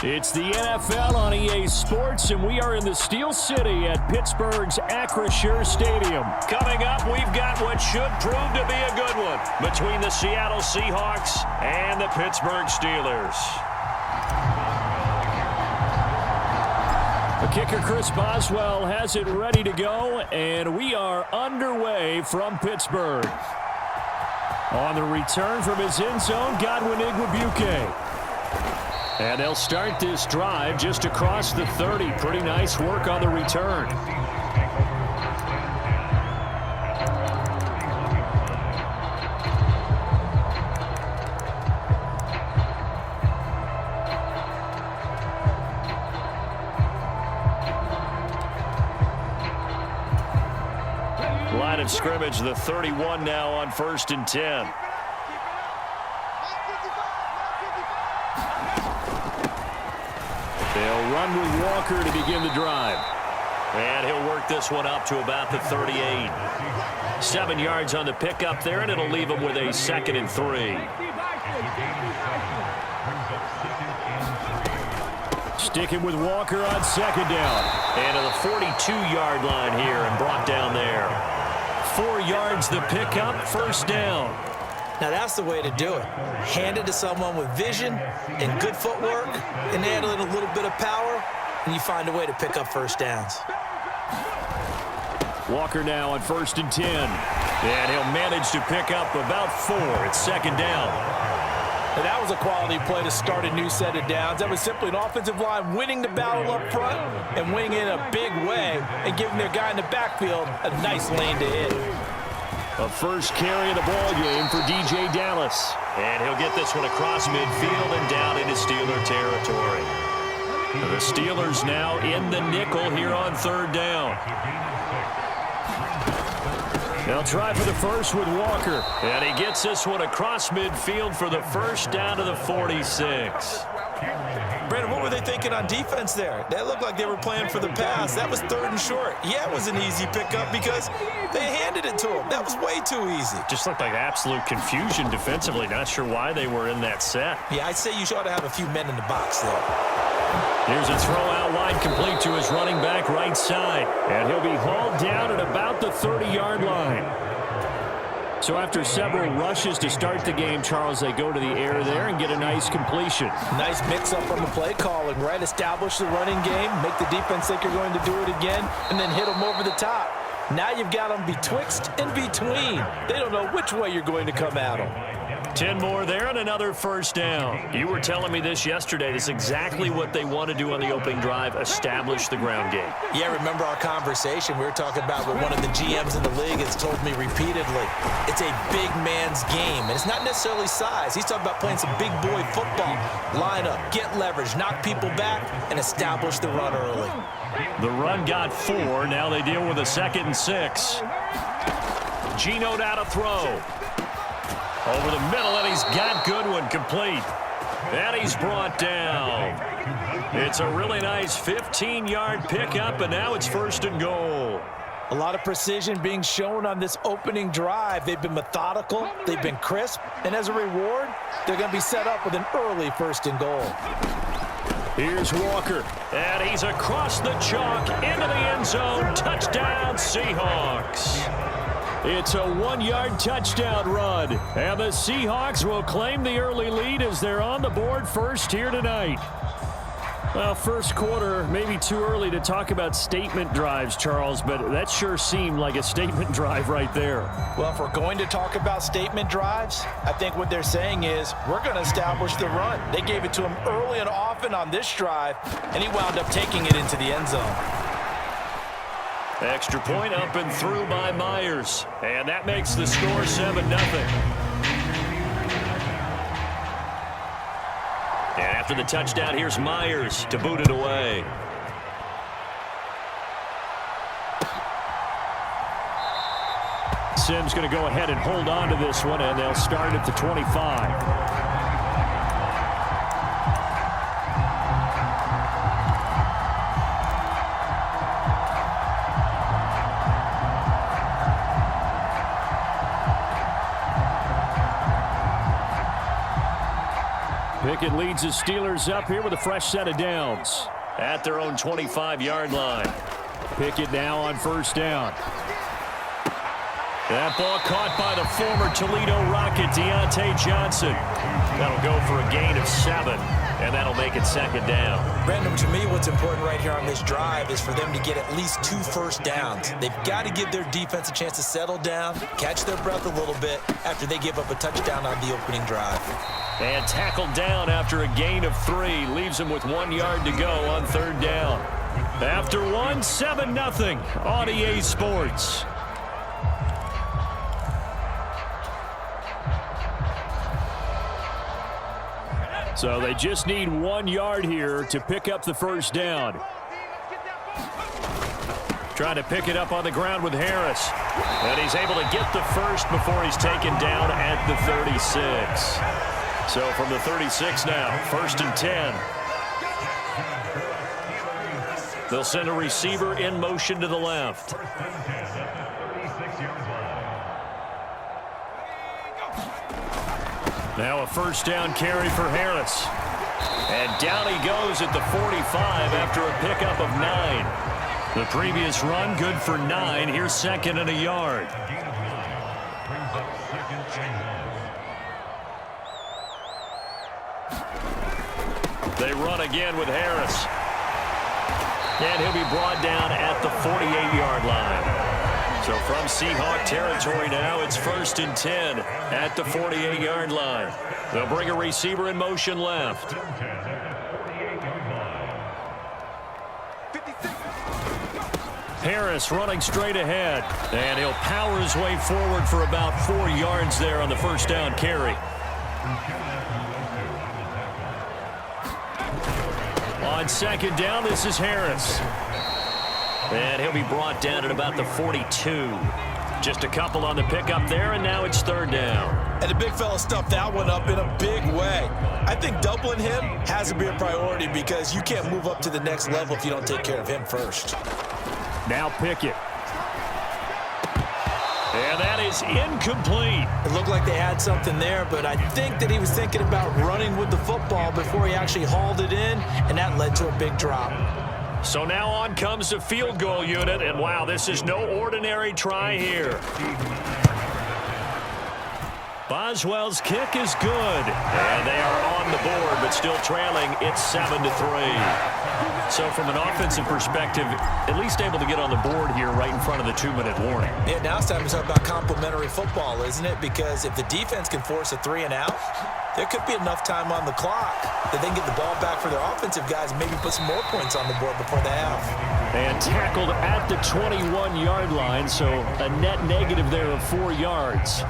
It's the NFL on EA Sports, and we are in the Steel City at Pittsburgh's Acrisure Stadium. Coming up, we've got what should prove to be a good one between the Seattle Seahawks and the Pittsburgh Steelers. The kicker, Chris Boswell, has it ready to go, and we are underway from Pittsburgh. On the return from his end zone, Godwin Igwebuike. And they'll start this drive just across the 30. Pretty nice work on the return. Line of scrimmage, the 31 now on 1st and 10. They'll run with Walker to begin the drive. And he'll work this one up to about the 38. 7 yards on the pickup there, and it'll leave him with a 2nd and 3. Sticking with Walker on 2nd down. And to the 42-yard line here and brought down there. 4 yards the pickup, 1st down. Now that's the way to do it. Hand it to someone with vision and good footwork and add in a little bit of power, and you find a way to pick up 1st downs. Walker now on 1st and 10. And he'll manage to pick up about 4 at 2nd down. And that was a quality play to start a new set of downs. That was simply an offensive line winning the battle up front and winning in a big way and giving their guy in the backfield a nice lane to hit. A first carry of the ball game for DJ Dallas. And he'll get this one across midfield and down into Steeler territory. The Steelers now in the nickel here on 3rd down. They'll try for the first with Walker. And he gets this one across midfield for the 1st down to the 46. Brandon, what were they thinking on defense there? That looked like they were playing for the pass. That was 3rd and short. Yeah, it was an easy pickup because they handed it to him. That was way too easy. Just looked like absolute confusion defensively. Not sure why they were in that set. Yeah, I'd say you ought to have a few men in the box there. Here's a throw out wide complete to his running back right side. And he'll be hauled down at about the 30-yard line. So after several rushes to start the game, Charles, they go to the air there and get a nice completion. Nice mix-up on the play calling, right? Establish the running game, make the defense think you're going to do it again, and then hit them over the top. Now you've got them betwixt and between. They don't know which way you're going to come at them. 10 more there and another 1st down. You were telling me this yesterday. This is exactly what they want to do on the opening drive, establish the ground game. Yeah, remember our conversation? We were talking about what one of the GMs in the league has told me repeatedly. It's a big man's game, and it's not necessarily size. He's talking about playing some big boy football. Line up, get leverage, knock people back, and establish the run early. The run got 4. Now they deal with a 2nd and 6. Geno out to throw. Over the middle, and he's got Goodwin complete. And he's brought down. It's a really nice 15-yard pickup, and now it's 1st and goal. A lot of precision being shown on this opening drive. They've been methodical, they've been crisp, and as a reward, they're going to be set up with an early 1st and goal. Here's Walker, and he's across the chalk into the end zone. Touchdown, Seahawks. It's a 1-yard touchdown run, and the Seahawks will claim the early lead as they're on the board first here tonight. Well, first quarter, maybe too early to talk about statement drives, Charles, but that sure seemed like a statement drive right there. Well, if we're going to talk about statement drives, I think what they're saying is we're going to establish the run. They gave it to him early and often on this drive, and he wound up taking it into the end zone. Extra point up and through by Myers. And that makes the score 7-0. And after the touchdown, here's Myers to boot it away. Sims going to go ahead and hold on to this one, and they'll start at the 25. Pickett leads the Steelers up here with a fresh set of downs at their own 25-yard line. Pickett now on first down. That ball caught by the former Toledo Rocket, Deontay Johnson. That'll go for a gain of 7, and that'll make it second down. Brandon, to me, what's important right here on this drive is for them to get at least 2 first downs. They've got to give their defense a chance to settle down, catch their breath a little bit after they give up a touchdown on the opening drive. And tackled down after a gain of 3. Leaves him with 1 yard to go on third down. After 1, 7-0 on EA Sports. So they just need 1 yard here to pick up the first down. Trying to pick it up on the ground with Harris. And he's able to get the first before he's taken down at the 36. So from the 36 now, 1st and 10. They'll send a receiver in motion to the left. Now a first down carry for Harris. And down he goes at the 45 after a pickup of 9. The previous run good for 9. Here's 2nd and a yard. They run again with Harris. And he'll be brought down at the 48-yard line. So from Seahawk territory now, it's 1st and 10 at the 48-yard line. They'll bring a receiver in motion left. Harris running straight ahead. And he'll power his way forward for about 4 yards there on the first down carry. On second down, this is Harris. And he'll be brought down at about the 42. Just a couple on the pickup there, and now it's third down. And the big fella stuffed that one up in a big way. I think doubling him has to be a priority because you can't move up to the next level if you don't take care of him first. Now Pickett. And that is incomplete. It looked like they had something there, but I think that he was thinking about running with the football before he actually hauled it in, and that led to a big drop. So now on comes the field goal unit, and wow, this is no ordinary try here. Boswell's kick is good, and they are on the board, but still trailing. It's 7-3. So from an offensive perspective, at least able to get on the board here right in front of the 2-minute warning. Yeah, now it's time to talk about complementary football, isn't it? Because if the defense can force a 3 and out, there could be enough time on the clock that they can get the ball back for their offensive guys and maybe put some more points on the board before the half. And tackled at the 21-yard line, so a net negative there of 4 yards.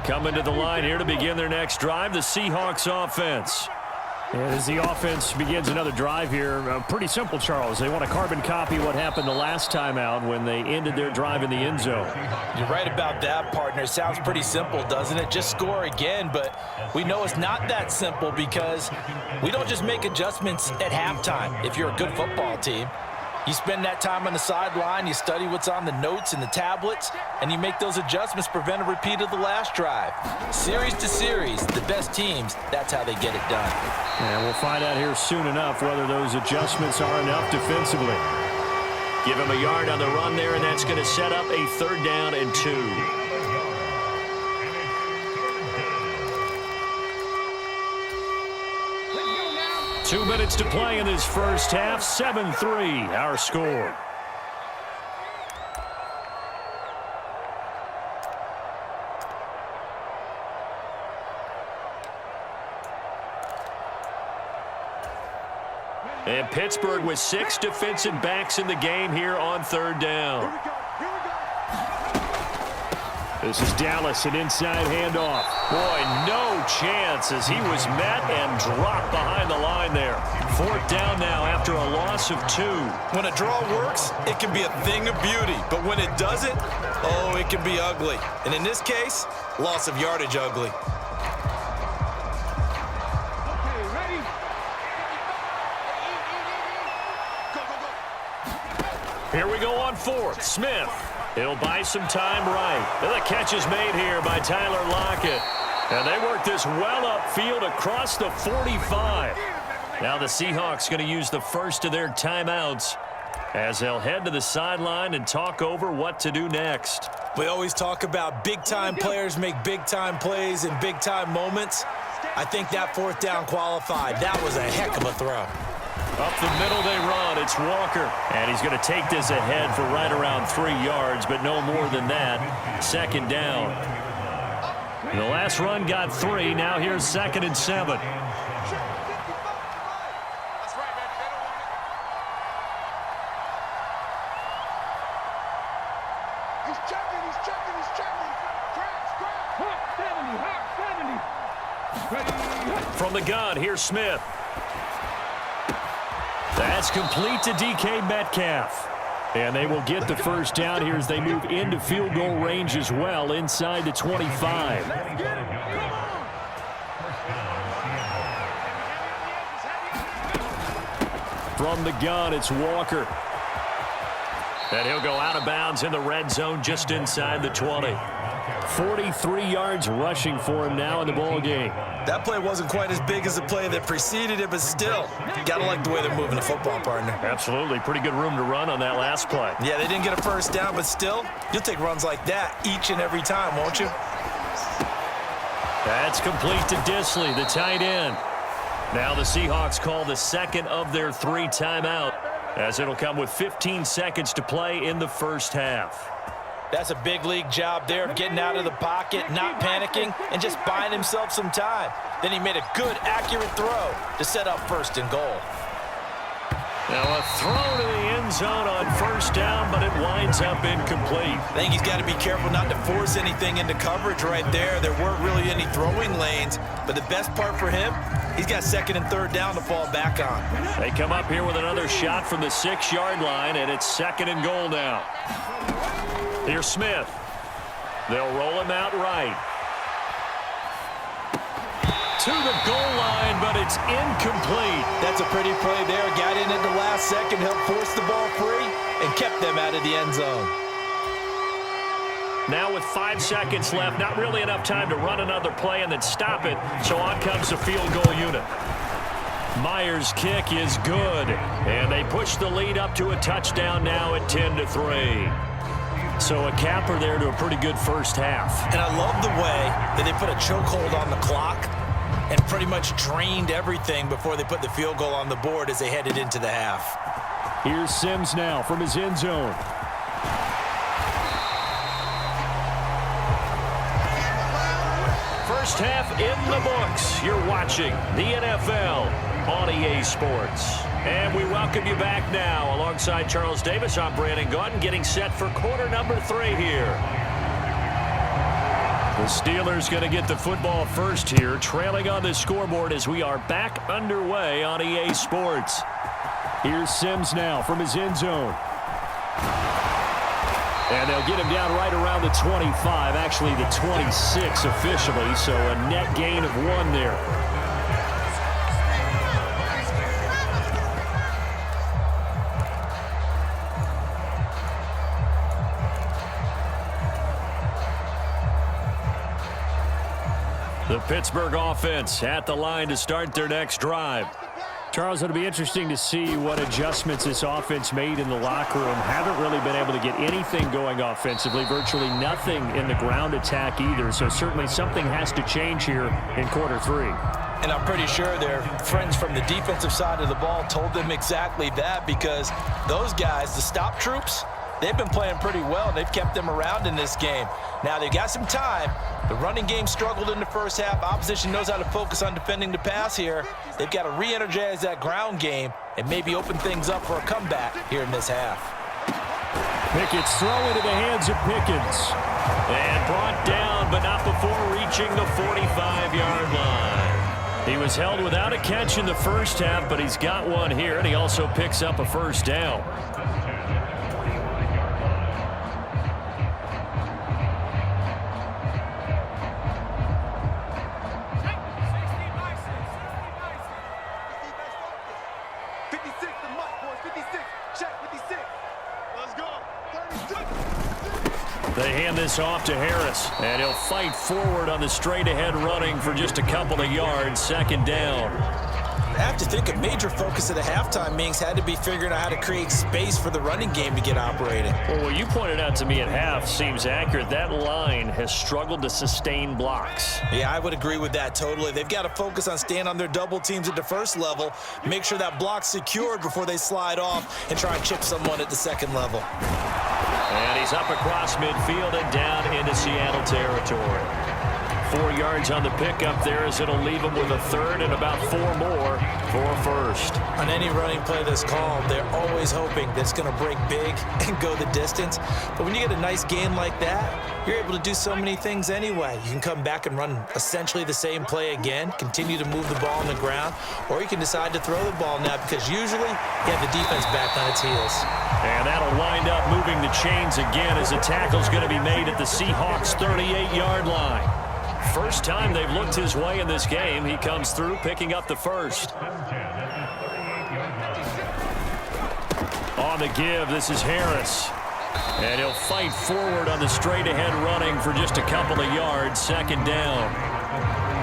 Coming to the line here to begin their next drive, the Seahawks offense. And as the offense begins another drive here, pretty simple, Charles. They want to carbon copy what happened the last time out when they ended their drive in the end zone. You're right about that, partner. Sounds pretty simple, doesn't it? Just score again, but we know it's not that simple because we don't just make adjustments at halftime if you're a good football team. You spend that time on the sideline, you study what's on the notes and the tablets, and you make those adjustments, prevent a repeat of the last drive. Series to series, the best teams, that's how they get it done. And we'll find out here soon enough whether those adjustments are enough defensively. Give him a yard on the run there, and that's going to set up a 3rd down and 2. 2 minutes to play in this first half. 7-3, our score. And Pittsburgh with 6 defensive backs in the game here on 3rd down. This is Dallas, an inside handoff. Boy, no chance as he was met and dropped behind the line there. 4th down now after a loss of 2. When a draw works, it can be a thing of beauty. But when it doesn't, oh, it can be ugly. And in this case, loss of yardage ugly. Here we go on 4th. Smith. He'll buy some time right. And the catch is made here by Tyler Lockett. And they work this well upfield across the 45. Now the Seahawks going to use the first of their timeouts as they'll head to the sideline and talk over what to do next. We always talk about big-time players make big-time plays in big-time moments. I think that fourth down qualified. That was a heck of a throw. Up the middle they run. It's Walker. And he's going to take this ahead for right around 3 yards, but no more than that. Second down. The last run got 3. Now here's 2nd and 7. From the gun, here's Smith. That's complete to DK Metcalf. And they will get the first down here as they move into field goal range as well, inside the 25. From the gun, it's Walker. And he'll go out of bounds in the red zone just inside the 20. 43 yards rushing for him now in the ball game. That play wasn't quite as big as the play that preceded it, but still, you got to like the way they're moving the football, partner. Absolutely. Pretty good room to run on that last play. Yeah, they didn't get a first down, but still, you'll take runs like that each and every time, won't you? That's complete to Disley, the tight end. Now the Seahawks call the second of their 3 timeout, as it'll come with 15 seconds to play in the first half. That's a big league job there of getting out of the pocket, not panicking, and just buying himself some time. Then he made a good, accurate throw to set up 1st and goal. Now a throw to the end zone on first down, but it winds up incomplete. I think he's got to be careful not to force anything into coverage right there. There weren't really any throwing lanes, but the best part for him, he's got 2nd and 3rd down to fall back on. They come up here with another shot from the 6-yard line, and it's 2nd and goal now. Here's Smith. They'll roll him out right. To the goal line, but it's incomplete. That's a pretty play there. Got in at the last second, helped force the ball free, and kept them out of the end zone. Now with 5 seconds left, not really enough time to run another play and then stop it, so on comes the field goal unit. Myers' kick is good, and they push the lead up to a touchdown now at 10-3. So a capper there to a pretty good first half. And I love the way that they put a chokehold on the clock and pretty much drained everything before they put the field goal on the board as they headed into the half. Here's Sims now from his end zone. First half in the books. You're watching the NFL on EA Sports. And we welcome you back now. Alongside Charles Davis, I'm Brandon Gaudin, getting set for quarter number 3 here. The Steelers going to get the football first here, trailing on the scoreboard as we are back underway on EA Sports. Here's Sims now from his end zone. And they'll get him down right around the 25, actually the 26 officially, so a net gain of 1 there. The Pittsburgh offense at the line to start their next drive. Charles, it'll be interesting to see what adjustments this offense made in the locker room. Haven't really been able to get anything going offensively, virtually nothing in the ground attack either. So certainly something has to change here in quarter 3. And I'm pretty sure their friends from the defensive side of the ball told them exactly that, because those guys, the stop troops, they've been playing pretty well. They've kept them around in this game. Now they've got some time. The running game struggled in the first half. Opposition knows how to focus on defending the pass here. They've got to re-energize that ground game and maybe open things up for a comeback here in this half. Pickett's throw into the hands of Pickens. And brought down, but not before reaching the 45-yard line. He was held without a catch in the first half, but he's got one here, and he also picks up a first down. They hand this off to Harris, and he'll fight forward on the straight-ahead running for just a couple of yards, second down. I have to think a major focus of the halftime meetings had to be figuring out how to create space for the running game to get operating. Well, what you pointed out to me at half seems accurate. That line has struggled to sustain blocks. Yeah, I would agree with that totally. They've got to focus on staying on their double teams at the first level, make sure that block's secured before they slide off and try and chip someone at the second level. And he's up across midfield and down into Seattle territory. 4 yards on the pickup there as it'll leave him with a third and about 4 more for a first. On any running play that's called, they're always hoping that it's going to break big and go the distance. But when you get a nice gain like that, you're able to do so many things anyway. You can come back and run essentially the same play again, continue to move the ball on the ground, or you can decide to throw the ball now because usually you have the defense back on its heels. And that'll wind up moving the chains again as the tackle's going to be made at the Seahawks 38-yard line. First time they've looked his way in this game. He comes through picking up the first. On the give, this is Harris. And he'll fight forward on the straight-ahead running for just a couple of yards, second down.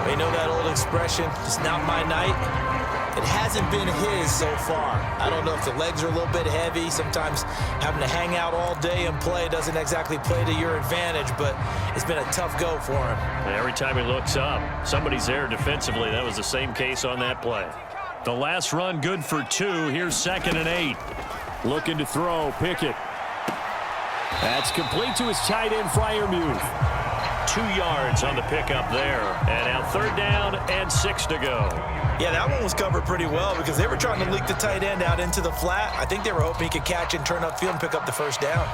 You know that old expression, it's not my night? It hasn't been his so far. I don't know if the legs are a little bit heavy. Sometimes having to hang out all day and play doesn't exactly play to your advantage, but it's been a tough go for him. And every time he looks up, somebody's there defensively. That was the same case on that play. The last run good for 2. Here's 2nd and 8. Looking to throw, Pickett. That's complete to his tight end, Freiermuth. 2 yards on the pickup there. And now 3rd down and 6 to go. Yeah, that one was covered pretty well because they were trying to leak the tight end out into the flat. I think they were hoping he could catch and turn upfield and pick up the first down.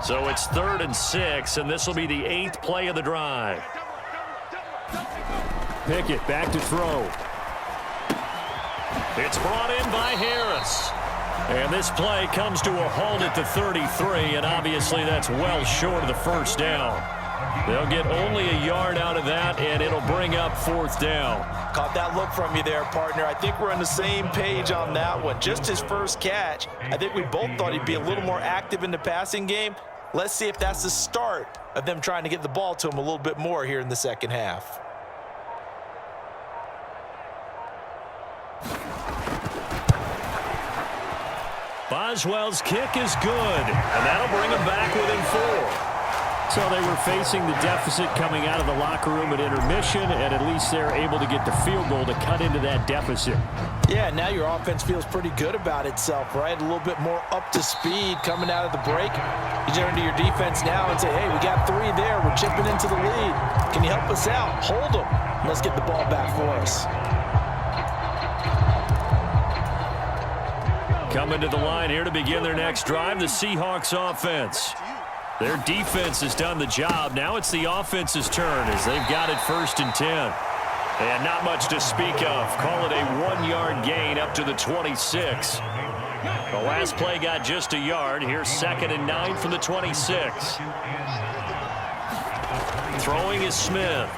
So it's 3rd and 6, and this will be the 8th play of the drive. Pickett back to throw. It's brought in by Harris. And this play comes to a halt at the 33, and obviously that's well short of the first down. They'll get only a yard out of that, and it'll bring up 4th down. Caught that look from you there, partner. I think we're on the same page on that one. Just his first catch. I think we both thought he'd be a little more active in the passing game. Let's see if that's the start of them trying to get the ball to him a little bit more here in the second half. Boswell's kick is good, and that'll bring him back within 4. So they were facing the deficit coming out of the locker room at intermission, and at least they're able to get the field goal to cut into that deficit. Yeah, now your offense feels pretty good about itself, right? A little bit more up to speed coming out of the break. You turn to your defense now and say, hey, we got 3 there. We're chipping into the lead. Can you help us out? Hold them. Let's get the ball back for us. Coming to the line here to begin their next drive, the Seahawks offense. Their defense has done the job. Now it's the offense's turn as they've got it 1st and 10. And not much to speak of. Call it a 1-yard gain up to the 26. The last play got just a yard. Here's 2nd and 9 from the 26. Throwing is Smith.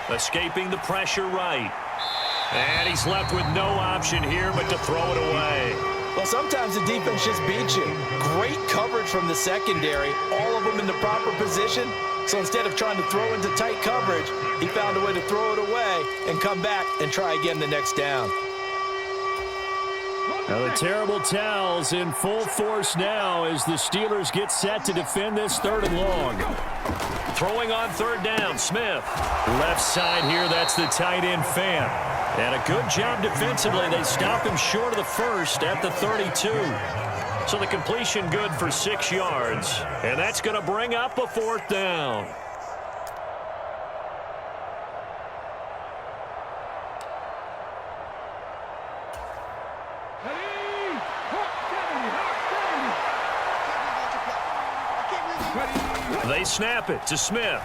Escaping the pressure right. And he's left with no option here but to throw it away. Well, sometimes the defense just beats you. Great coverage from the secondary, all of them in the proper position. So instead of trying to throw into tight coverage, he found a way to throw it away and come back and try again the next down. Now the terrible towels in full force now as the Steelers get set to defend this 3rd and long. Throwing on 3rd down, Smith. Left side here, that's the tight end Fan. And a good job defensively. They stop him short of the first at the 32. So the completion good for 6 yards. And that's going to bring up a 4th down. They snap it to Smith.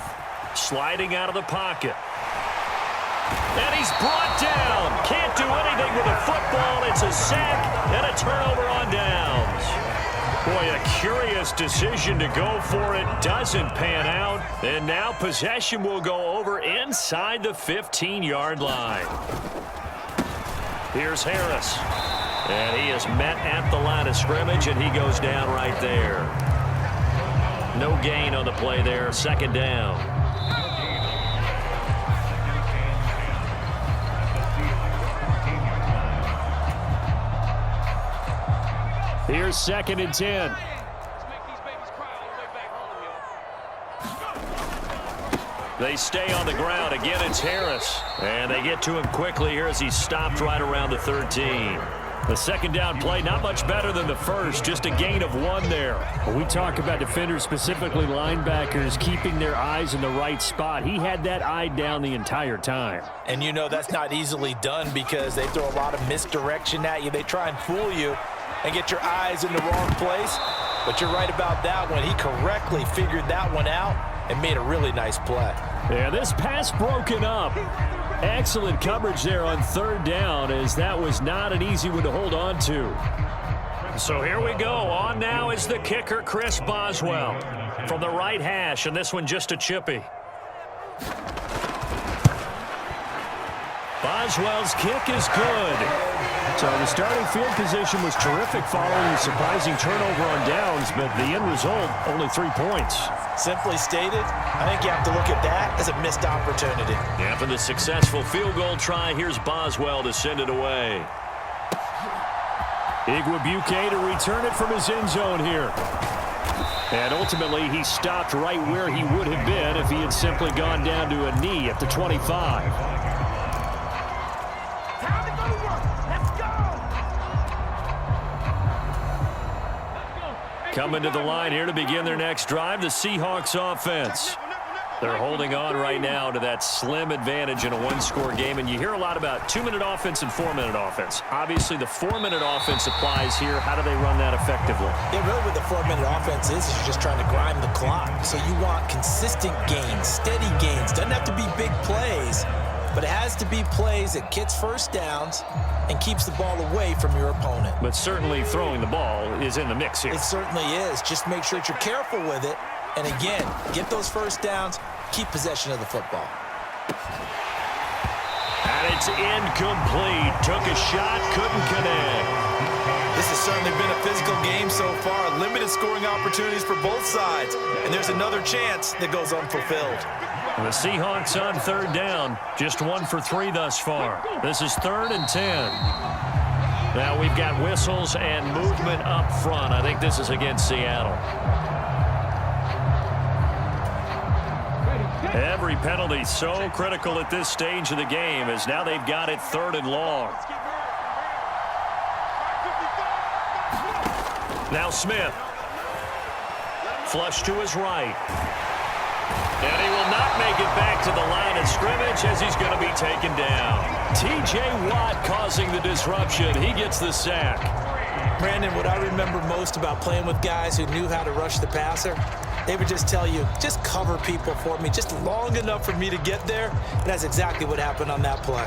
Sliding out of the pocket. And he's brought down. Can't do anything with a football. It's a sack and a turnover on downs. Boy, a curious decision to go for it. Doesn't pan out. And now possession will go over inside the 15-yard line. Here's Harris. And he is met at the line of scrimmage, and he goes down right there. No gain on the play there, second down. Here's 2nd and 10. They stay on the ground. Again, it's Harris. And they get to him quickly here as he's stopped right around the 13. The second down play, not much better than the first, just a gain of 1 there. When we talk about defenders, specifically linebackers, keeping their eyes in the right spot, he had that eye down the entire time. And you know that's not easily done because they throw a lot of misdirection at you. They try and fool you and get your eyes in the wrong place. But you're right about that one. He correctly figured that one out and made a really nice play. Yeah, this pass broken up. Excellent coverage there on 3rd down, as that was not an easy one to hold on to. So here we go. On now is the kicker, Chris Boswell, from the right hash, and this one just a chippy. Boswell's kick is good. So the starting field position was terrific following a surprising turnover on downs, but the end result, only 3 points. Simply stated, I think you have to look at that as a missed opportunity. After the successful field goal try, here's Boswell to send it away. Igwebuike to return it from his end zone here. And ultimately, he stopped right where he would have been if he had simply gone down to a knee at the 25. Coming to the line here to begin their next drive, the Seahawks offense. They're holding on right now to that slim advantage in a 1-score game, and you hear a lot about 2-minute offense and 4-minute offense. Obviously, the 4-minute offense applies here. How do they run that effectively? Yeah, really what the 4-minute offense is you're just trying to grind the clock. So you want consistent gains, steady gains. Doesn't have to be big plays, but it has to be plays that gets first downs and keeps the ball away from your opponent. But certainly throwing the ball is in the mix here. It certainly is. Just make sure that you're careful with it. And again, get those first downs, keep possession of the football. And it's incomplete. Took a shot, couldn't connect. This has certainly been a physical game so far. Limited scoring opportunities for both sides. And there's another chance that goes unfulfilled. The Seahawks on 3rd down. Just 1 for 3 thus far. This is 3rd and 10. Now we've got whistles and movement up front. I think this is against Seattle. Every penalty so critical at this stage of the game, as now they've got it 3rd and long. Now Smith. Flush to his right. And he will not make it back to the line of scrimmage as he's going to be taken down. T.J. Watt causing the disruption. He gets the sack. Brandon, what I remember most about playing with guys who knew how to rush the passer, they would just tell you, just cover people for me, just long enough for me to get there. And that's exactly what happened on that play.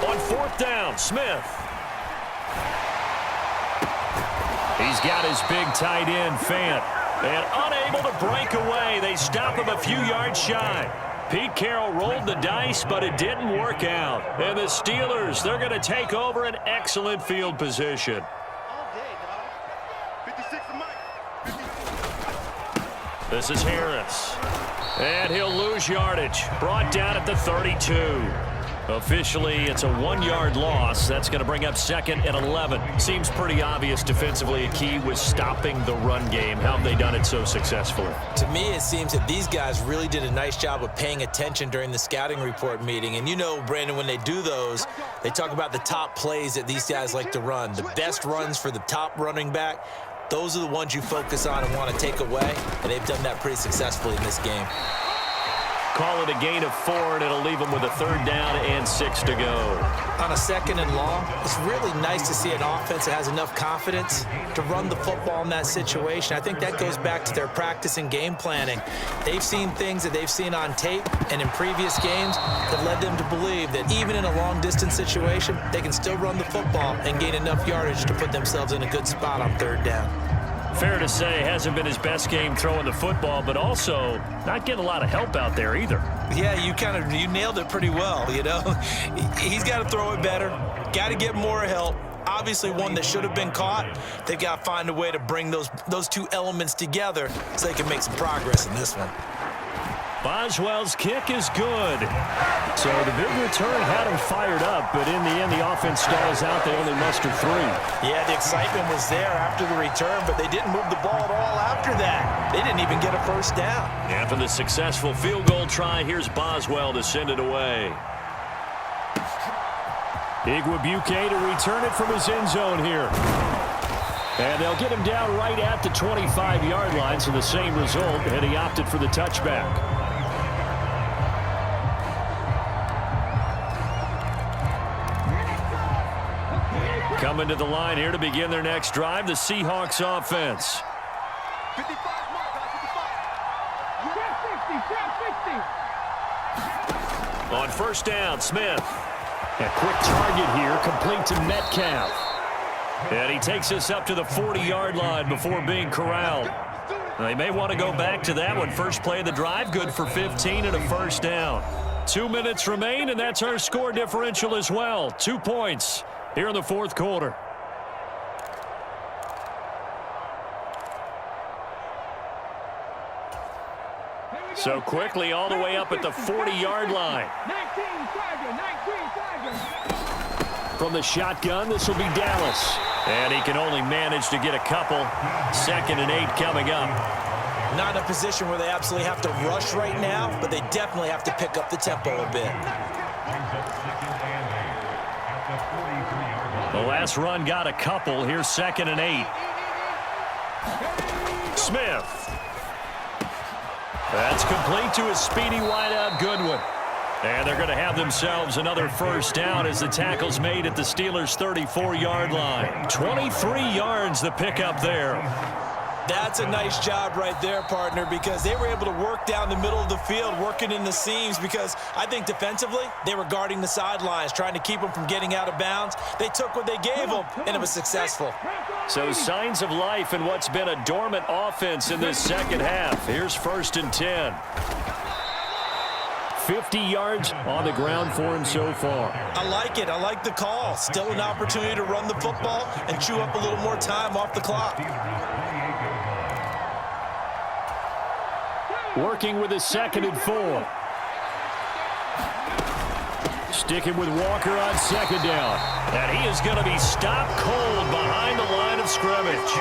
On 4th down, Smith. He's got his big tight end, Fant. And unable to break away. They stop him a few yards shy. Pete Carroll rolled the dice, but it didn't work out. And the Steelers, they're going to take over an excellent field position. This is Harris. And he'll lose yardage. Brought down at the 32. Officially, it's a 1-yard loss. That's going to bring up 2nd and 11. Seems pretty obvious defensively. A key was stopping the run game. How have they done it so successfully? To me, it seems that these guys really did a nice job of paying attention during the scouting report meeting. And you know, Brandon, when they do those, they talk about the top plays that these guys like to run. The best runs for the top running back. Those are the ones you focus on and want to take away. And they've done that pretty successfully in this game. Call it a gain of 4, and it'll leave them with a 3rd down and 6 to go. On a 2nd and long, it's really nice to see an offense that has enough confidence to run the football in that situation. I think that goes back to their practice and game planning. They've seen things that they've seen on tape and in previous games that led them to believe that even in a long-distance situation, they can still run the football and gain enough yardage to put themselves in a good spot on 3rd down. Fair to say, hasn't been his best game throwing the football, but also not getting a lot of help out there either. Yeah, you nailed it pretty well, you know. He's got to throw it better, got to get more help. Obviously one that should have been caught. They've got to find a way to bring those two elements together so they can make some progress in this one. Boswell's kick is good. So the big return had him fired up, but in the end, the offense stalls out. They only muster 3. Yeah, the excitement was there after the return, but they didn't move the ball at all after that. They didn't even get a 1st down. After the successful field goal try, here's Boswell to send it away. Igwebuike to return it from his end zone here. And they'll get him down right at the 25-yard line, so the same result, and he opted for the touchback. Coming to the line here to begin their next drive, the Seahawks offense. 55, On 1st down, Smith. A quick target here, complete to Metcalf. And he takes us up to the 40-yard line before being corralled. They may want to go back to that one. First play of the drive, good for 15 and a 1st down. 2 minutes remain, and that's our score differential as well. 2 points here in the 4th quarter. So quickly all the way up at the 40-yard line. From the shotgun, this will be Dallas. And he can only manage to get a couple. 2nd and 8 coming up. Not in a position where they absolutely have to rush right now, but they definitely have to pick up the tempo a bit. The last run got a couple. Here's 2nd and 8. Smith. That's complete to a speedy wideout Goodwin. And they're going to have themselves another 1st down as the tackle's made at the Steelers' 34-yard line. 23 yards the pickup there. That's a nice job right there, partner, because they were able to work down the middle of the field, working in the seams, because I think defensively they were guarding the sidelines, trying to keep them from getting out of bounds. They took what they gave them, and it was successful. So signs of life in what's been a dormant offense in this 2nd half. Here's 1st and 10. 50 yards on the ground for him so far. I like it. I like the call. Still an opportunity to run the football and chew up a little more time off the clock. Working with a 2nd and 4. Sticking with Walker on 2nd down. And he is going to be stopped cold behind the line of scrimmage.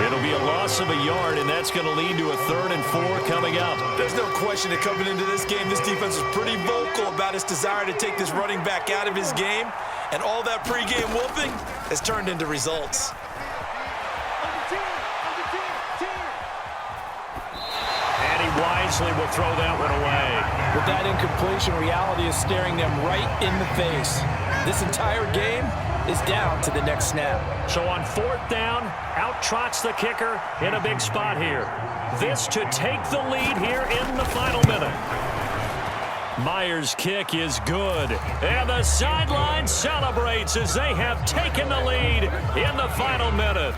It'll be a loss of a yard, and that's going to lead to a 3rd and 4 coming up. There's no question that coming into this game, this defense is pretty vocal about its desire to take this running back out of his game. And all that pregame whooping has turned into results. Wisely will throw that one away. With that incompletion, reality is staring them right in the face. This entire game is down to the next snap. So on 4th down, out trots the kicker in a big spot here. This to take the lead here in the final minute. Myers' kick is good. And the sideline celebrates as they have taken the lead in the final minute.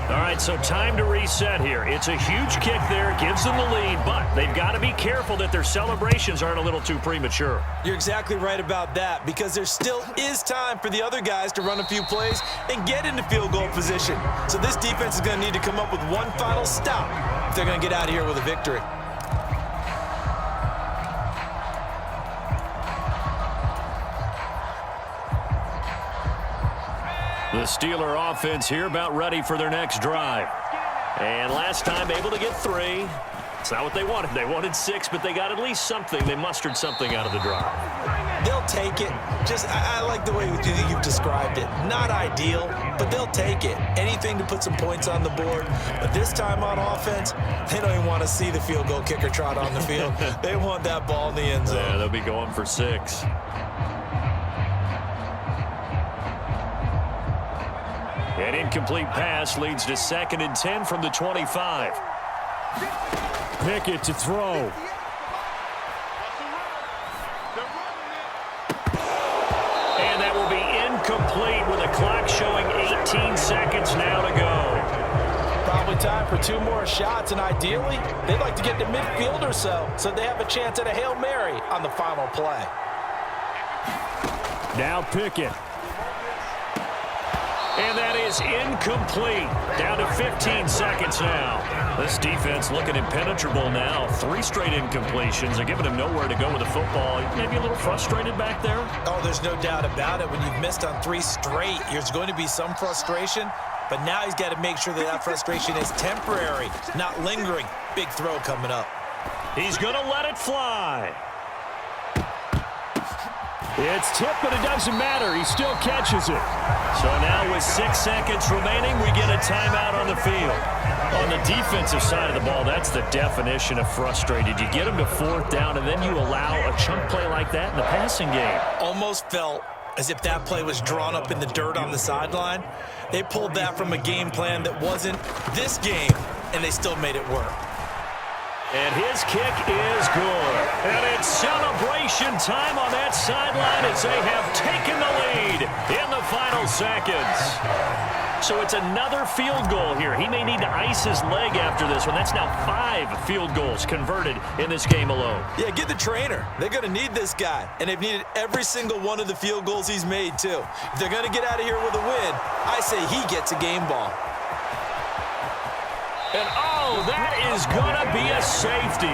All right, so time to reset here. It's a huge kick there, gives them the lead, but they've got to be careful that their celebrations aren't a little too premature. You're exactly right about that, because there still is time for the other guys to run a few plays and get into field goal position. So this defense is going to need to come up with one final stop if they're going to get out of here with a victory. The Steeler offense here about ready for their next drive. And last time able to get 3. It's not what they wanted. They wanted 6, but they got at least something. They mustered something out of the drive. They'll take it. I like the way you've described it. Not ideal, but they'll take it. Anything to put some points on the board. But this time on offense, they don't even want to see the field goal kicker trot on the field. They want that ball in the end zone. Yeah, they'll be going for 6. An incomplete pass leads to 2nd and 10 from the 25. Pickett to throw. And that will be incomplete with a clock showing 18 seconds now to go. Probably time for 2 more shots, and ideally, they'd like to get to midfield or so they have a chance at a Hail Mary on the final play. Now Pickett. And that is incomplete. Down to 15 seconds now. This defense looking impenetrable now. 3 straight incompletions. They're giving him nowhere to go with the football. Maybe a little frustrated back there. Oh, there's no doubt about it. When you've missed on 3 straight, there's going to be some frustration. But now he's got to make sure that frustration is temporary, not lingering. Big throw coming up. He's going to let it fly. It's tipped, but it doesn't matter. He still catches it. So now with 6 seconds remaining, we get a timeout on the field. On the defensive side of the ball, that's the definition of frustrated. You get them to 4th down, and then you allow a chunk play like that in the passing game. Almost felt as if that play was drawn up in the dirt on the sideline. They pulled that from a game plan that wasn't this game, and they still made it work. And his kick is good. And it's celebration time on that sideline as they have taken the lead in the final seconds. So it's another field goal here. He may need to ice his leg after this one. That's now 5 field goals converted in this game alone. Yeah, get the trainer. They're going to need this guy. And they've needed every single one of the field goals he's made, too. If they're going to get out of here with a win, I say he gets a game ball. And, oh, that is going to be a safety.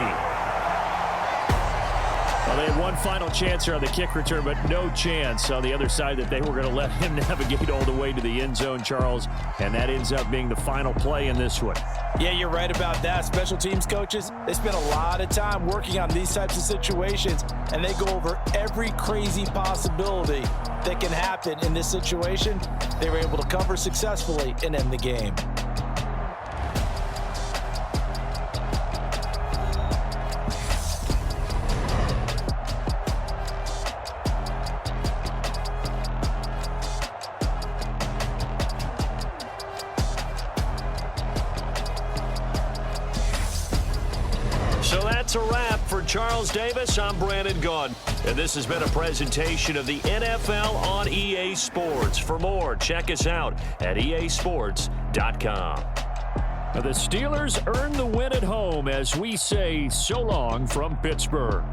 Well, they had one final chance here on the kick return, but no chance on the other side that they were going to let him navigate all the way to the end zone, Charles. And that ends up being the final play in this one. Yeah, you're right about that. Special teams coaches, they spend a lot of time working on these types of situations, and they go over every crazy possibility that can happen in this situation. They were able to cover successfully and end the game. So that's a wrap for Charles Davis. I'm Brandon Gaudin, and this has been a presentation of the NFL on EA Sports. For more, check us out at easports.com. The Steelers earn the win at home as we say so long from Pittsburgh.